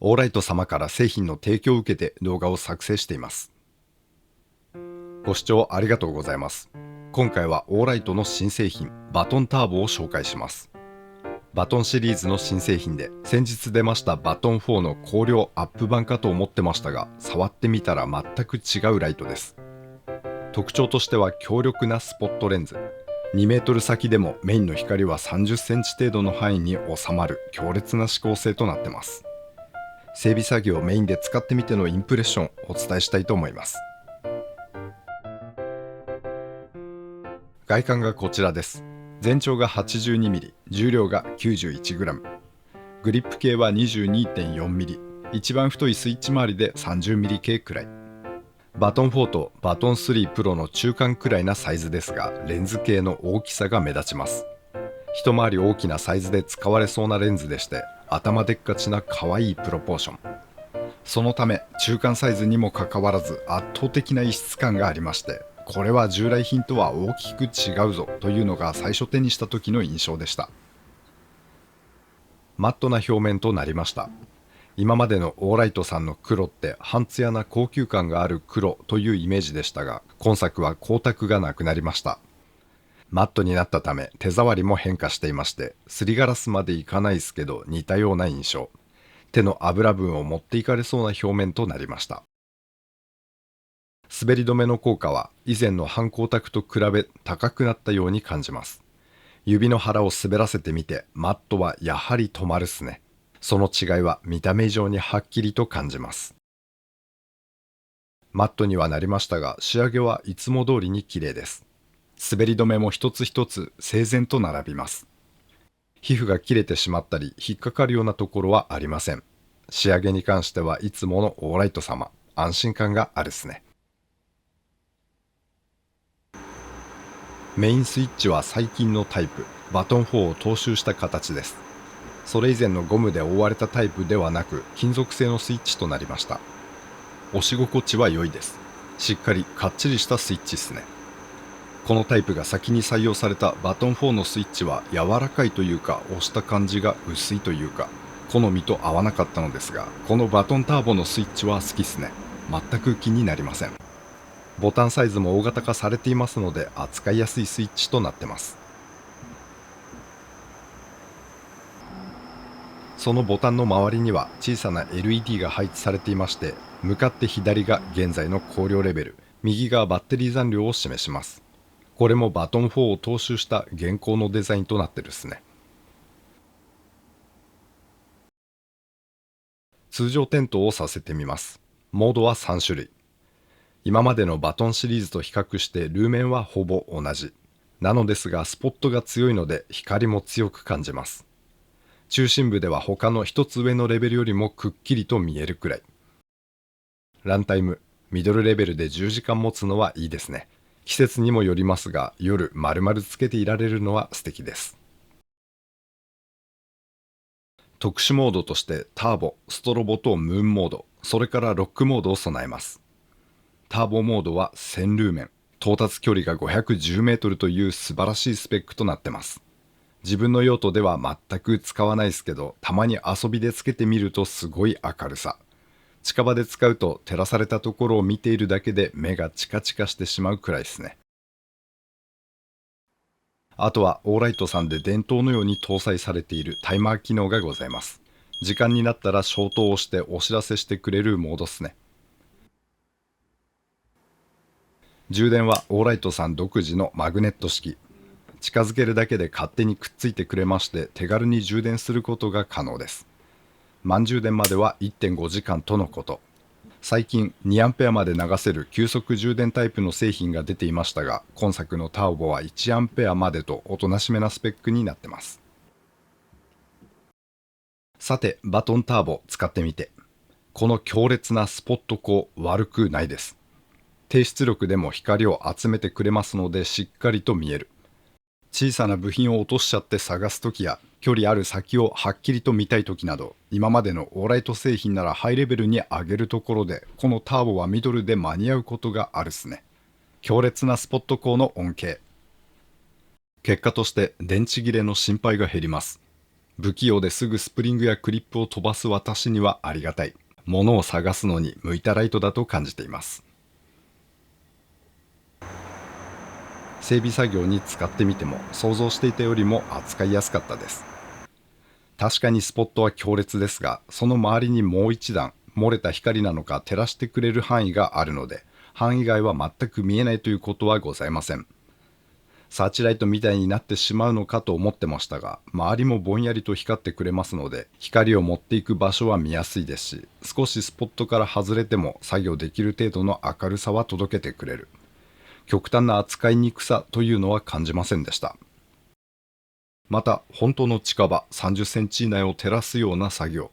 オーライト様から製品の提供を受けて動画を作成しています。ご視聴ありがとうございます。今回はオーライトの新製品バトンターボを紹介します。バトンシリーズの新製品で先日出ましたバトン4の光量アップ版かと思ってましたが、触ってみたら全く違うライトです。特徴としては強力なスポットレンズ、2メートル先でもメインの光は30センチ程度の範囲に収まる強烈な指向性となっています。整備作業をメインで使ってみてのインプレッションをお伝えしたいと思います。外観がこちらです。全長が 82mm、重量が 91g、グリップ系は 22.4mm、一番太いスイッチ周りで 30mm 系くらい。バトン4とバトン3プロの中間くらいなサイズですが、レンズ系の大きさが目立ちます。一回り大きなサイズで使われそうなレンズでして、頭でっかちな可愛いプロポーション。そのため中間サイズにもかかわらず圧倒的な異質感がありまして、これは従来品とは大きく違うぞというのが最初手にした時の印象でした。マットな表面となりました。今までのオーライトさんの黒って半艶な高級感がある黒というイメージでしたが、今作は光沢がなくなりました。マットになったため手触りも変化していまして、すりガラスまでいかないですけど似たような印象。手の油分を持っていかれそうな表面となりました。滑り止めの効果は以前の半光沢と比べ高くなったように感じます。指の腹を滑らせてみて、マットはやはり止まるっすね。その違いは見た目以上にはっきりと感じます。マットにはなりましたが、仕上げはいつも通りに綺麗です。滑り止めも一つ一つ整然と並びます。皮膚が切れてしまったり引っかかるようなところはありません。仕上げに関してはいつものオーライト様、安心感があるっすね。メインスイッチは最近のタイプ、バトン4を踏襲した形です。それ以前のゴムで覆われたタイプではなく、金属製のスイッチとなりました。押し心地は良いです。しっかりかっちりしたスイッチですね。このタイプが先に採用されたバトン4のスイッチは柔らかいというか、押した感じが薄いというか、好みと合わなかったのですが、このバトンターボのスイッチは好きっすね。全く気になりません。ボタンサイズも大型化されていますので、扱いやすいスイッチとなってます。そのボタンの周りには小さな LED が配置されていまして、向かって左が現在の光量レベル、右がバッテリー残量を示します。これもバトン4を踏襲した現行のデザインとなってるっすね。通常点灯をさせてみます。モードは3種類。今までのバトンシリーズと比較してルーメンはほぼ同じ。なのですがスポットが強いので光も強く感じます。中心部では他の一つ上のレベルよりもくっきりと見えるくらい。ランタイム、ミドルレベルで10時間持つのはいいですね。季節にもよりますが、夜丸々つけていられるのは素敵です。特殊モードとしてターボ、ストロボとムーンモード、それからロックモードを備えます。ターボモードは1000ルーメン、到達距離が510メートルという素晴らしいスペックとなってます。自分の用途では全く使わないですけど、たまに遊びでつけてみるとすごい明るさ。近場で使うと照らされたところを見ているだけで目がチカチカしてしまうくらいですね。あとはオーライトさんで伝統のように搭載されているタイマー機能がございます。時間になったら消灯をしてお知らせしてくれるモードっすね。充電はオーライトさん独自のマグネット式。近づけるだけで勝手にくっついてくれまして、手軽に充電することが可能です。満充電までは 1.5 時間とのこと。最近 2A まで流せる急速充電タイプの製品が出ていましたが、今作のターボは 1A までとおとなしめなスペックになってます。さて、バトンターボ使ってみて。この強烈なスポット光悪くないです。低出力でも光を集めてくれますのでしっかりと見える。小さな部品を落としちゃって探すときや、距離ある先をはっきりと見たいときなど、今までのオーライト製品ならハイレベルに上げるところで、このターボはミドルで間に合うことがあるっすね。強烈なスポット光の恩恵。結果として電池切れの心配が減ります。不器用ですぐスプリングやクリップを飛ばす私にはありがたい、物を探すのに向いたライトだと感じています。整備作業に使ってみても想像していたよりも扱いやすかったです。確かにスポットは強烈ですが、その周りにもう一段漏れた光なのか照らしてくれる範囲があるので、範囲外は全く見えないということはございません。サーチライトみたいになってしまうのかと思ってましたが、周りもぼんやりと光ってくれますので、光を持っていく場所は見やすいですし、少しスポットから外れても作業できる程度の明るさは届けてくれる。極端な扱いにくさというのは感じませんでした。また、本当の近場30センチ以内を照らすような作業。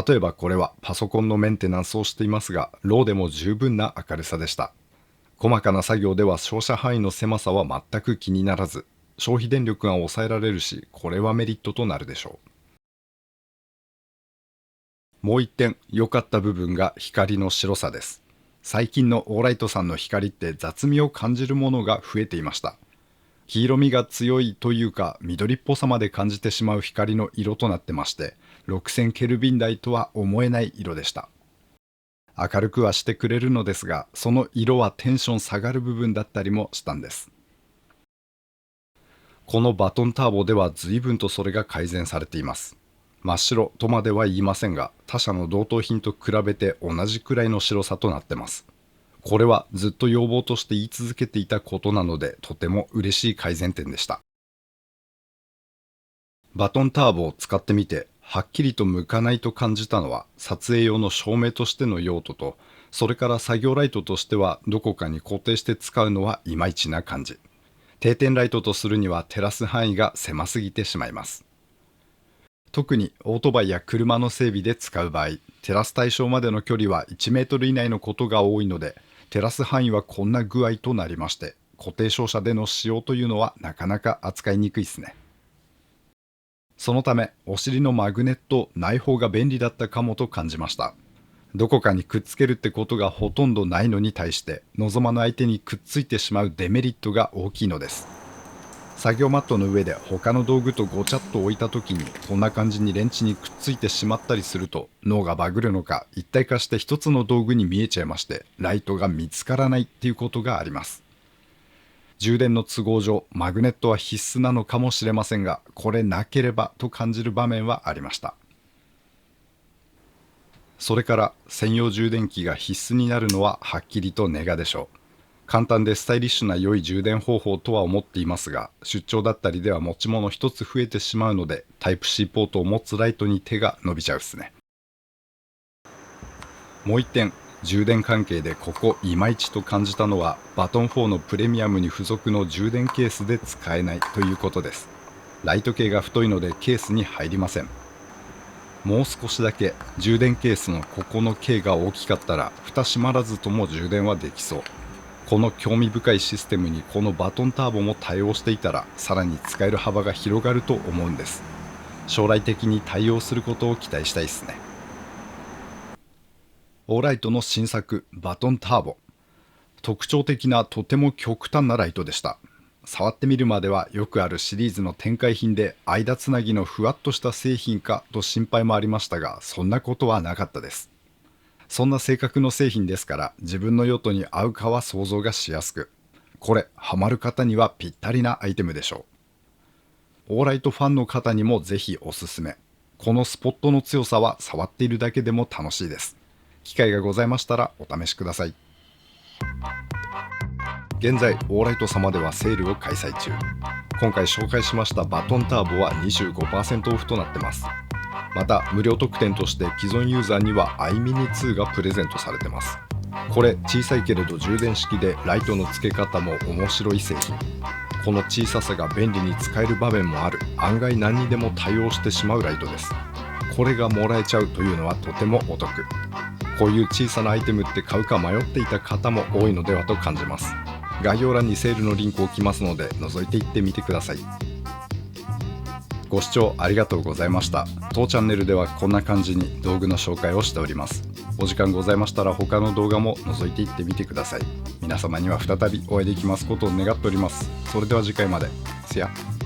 例えばこれはパソコンのメンテナンスをしていますが、ローでも十分な明るさでした。細かな作業では照射範囲の狭さは全く気にならず、消費電力が抑えられるし、これはメリットとなるでしょう。もう一点良かった部分が光の白さです。最近のオーライトさんの光って雑味を感じるものが増えていました。黄色みが強いというか緑っぽさまで感じてしまう光の色となってまして、6000ケルビン台とは思えない色でした。明るくはしてくれるのですが、その色はテンション下がる部分だったりもしたんです。このバトンターボでは随分とそれが改善されています。真っ白とまでは言いませんが、他社の同等品と比べて同じくらいの白さとなってます。これはずっと要望として言い続けていたことなので、とても嬉しい改善点でした。バトンターボを使ってみて、はっきりと向かないと感じたのは、撮影用の照明としての用途と、それから作業ライトとしてはどこかに固定して使うのはいまいちな感じ。定点ライトとするには照らす範囲が狭すぎてしまいます。特にオートバイや車の整備で使う場合、照らす対象までの距離は1メートル以内のことが多いので、照らす範囲はこんな具合となりまして、固定照射での使用というのはなかなか扱いにくいですね。そのため、お尻のマグネットない方が便利だったかもと感じました。どこかにくっつけるってことがほとんどないのに対して、望まぬ相手にくっついてしまうデメリットが大きいのです。作業マットの上で他の道具とごちゃっと置いた時に、こんな感じにレンチにくっついてしまったりすると、脳がバグるのか一体化して一つの道具に見えちゃいまして、ライトが見つからないっていうことがあります。充電の都合上、マグネットは必須なのかもしれませんが、これなければと感じる場面はありました。それから専用充電器が必須になるのははっきりとネガでしょう。簡単でスタイリッシュな良い充電方法とは思っていますが、出張だったりでは持ち物一つ増えてしまうので、タイプ C ポートを持つライトに手が伸びちゃうっすね。もう一点、充電関係でここいまいちと感じたのは、バトン4のプレミアムに付属の充電ケースで使えないということです。ライト系が太いのでケースに入りません。もう少しだけ充電ケースのここの径が大きかったら、蓋閉まらずとも充電はできそう。この興味深いシステムにこのバトンターボも対応していたら、さらに使える幅が広がると思うんです。将来的に対応することを期待したいですね。オーライトの新作バトンターボ、特徴的なとても極端なライトでした。触ってみるまではよくあるシリーズの展開品で間つなぎのふわっとした製品かと心配もありましたが、そんなことはなかったです。そんな性格の製品ですから、自分の用途に合うかは想像がしやすく、これハマる方にはぴったりなアイテムでしょう。オーライトファンの方にもぜひおすすめ。このスポットの強さは触っているだけでも楽しいです。機会がございましたらお試しください。現在オーライト様ではセールを開催中。今回紹介しましたバトンターボは 25% オフとなってます。また無料特典として既存ユーザーには iMini2 がプレゼントされてます。これ小さいけれど充電式でライトの付け方も面白い製品。この小ささが便利に使える場面もある、案外何にでも対応してしまうライトです。これがもらえちゃうというのはとてもお得。こういう小さなアイテムって買うか迷っていた方も多いのではと感じます。概要欄にセールのリンクを置きますので覗いていってみてください。ご視聴ありがとうございました。当チャンネルではこんな感じに道具の紹介をしております。お時間ございましたら他の動画も覗いていってみてください。皆様には再びお会いできますことを願っております。それでは次回まで。See ya。